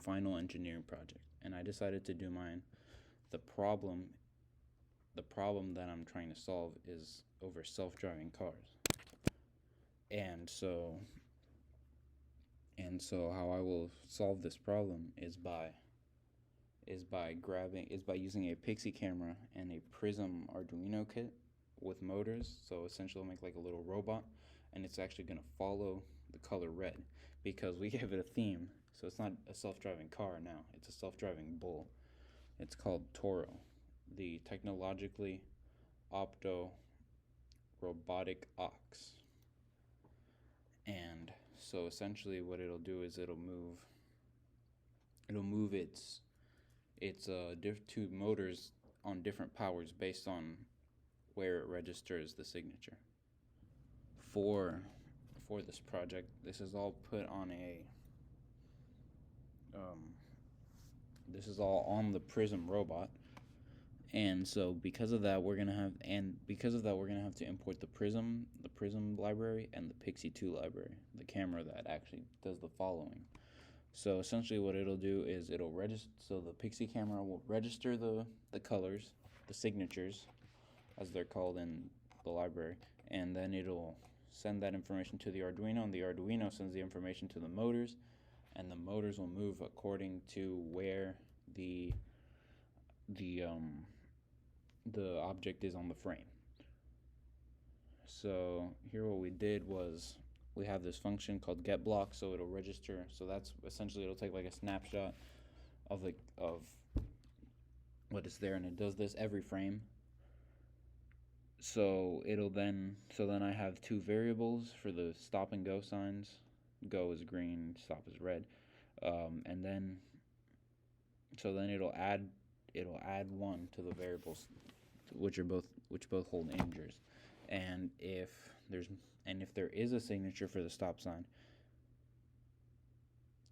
final engineering project, and I decided to do mine. The problem that I'm trying to solve is over self-driving cars. And so how I will solve this problem is by using a Pixie camera and a Prism Arduino kit with motors. So essentially I'll make like a little robot, and it's actually going to follow the color red because we gave it a theme. So it's not a self-driving car now, it's a self-driving bull. It's called Toro, the technologically robotic ox. And so essentially what it'll do is it'll move its two motors on different powers based on where it registers the signature. For this project, this is all put on the Prism robot, and so because of that we're gonna have to import the Prism library and the Pixie 2 library, the camera that actually does the following. So essentially what it'll do is it'll register, so the Pixie camera will register the colors, the signatures as they're called in the library, and then it'll send that information to the Arduino, and the Arduino sends the information to the motors, and the motors will move according to where the object is on the frame. So here what we did was we have this function called getBlock, so it'll register. So that's essentially, it'll take like a snapshot of what is there, and it does this every frame. So then I have two variables for the stop and go signs. Go is green, stop is red, and then it'll add one to the variables, which both hold integers, and if there is a signature for the stop sign.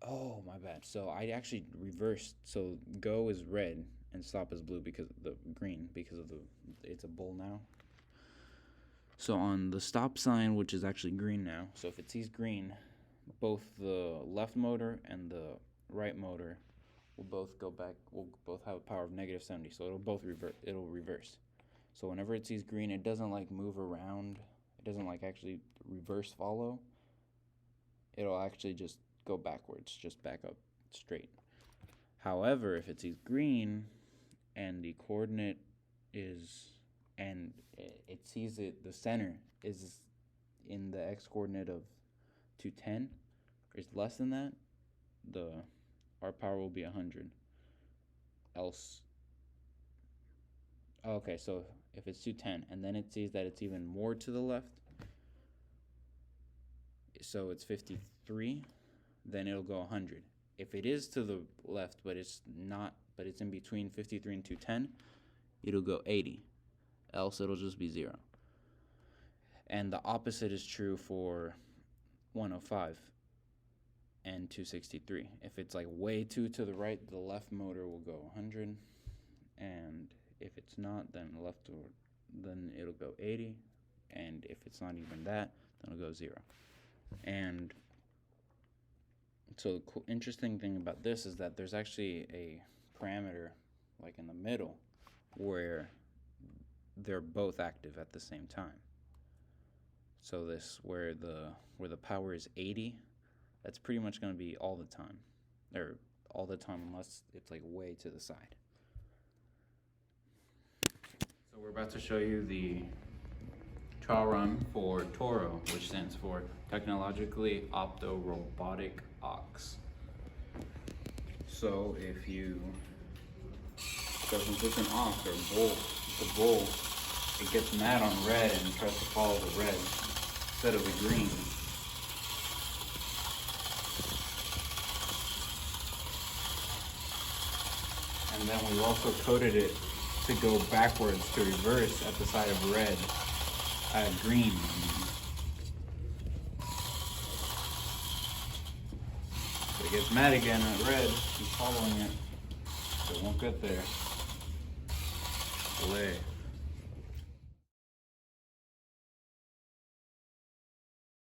Oh, my bad. So I actually reversed. So go is red and stop is blue because it's a bull now. So on the stop sign, which is actually green now, so if it sees green, both the left motor and the right motor will both go back. Will both have a power of -70. So it'll reverse. So whenever it sees green, it doesn't like move around. It doesn't like actually reverse follow. It'll actually just go backwards, just back up straight. However, if it sees green and the coordinate is, and it sees the center is in the x coordinate of 210, or is less than that, our power will be 100. Else, okay, so if it's 210 and then it sees that it's even more to the left, so it's 53, then it'll go 100. If it is to the left but it's not, but it's in between 53 and 210, it'll go 80. Else it'll just be 0. And the opposite is true for 105 and 263. If it's like way too to the right, the left motor will go 100, and if it's not, then then it'll go 80, and if it's not even that, then it'll go 0. And so the interesting thing about this is that there's actually a parameter like in the middle where they're both active at the same time. So this where the power is 80, that's pretty much going to be all the time, or all the time unless it's like way to the side. So we're about to show you the trial run for Toro, which stands for Technologically Robotic Ox. So since it's an ox or a bull, the bull, it gets mad on red and tries to follow the red instead of the green. And then we also coded it to go backwards, to reverse at the side of green. So it gets mad again at red, keep following it, so it won't get there. Delay.